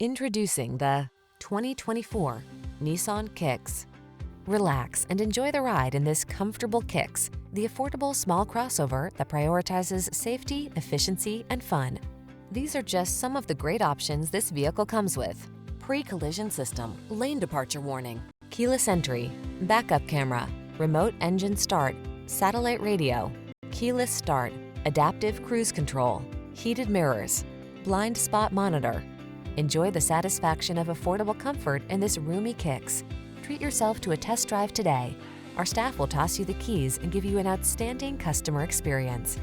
Introducing the 2024 Nissan Kicks. Relax and enjoy the ride in this comfortable Kicks, the affordable small crossover that prioritizes safety, efficiency, and fun. These are just some of the great options this vehicle comes with: pre-collision system, lane departure warning, keyless entry, backup camera, remote engine start, satellite radio, keyless start, adaptive cruise control, heated mirrors, blind spot monitor. Enjoy the satisfaction of affordable comfort in this roomy Kicks. Treat yourself to a test drive today. Our staff will toss you the keys and give you an outstanding customer experience.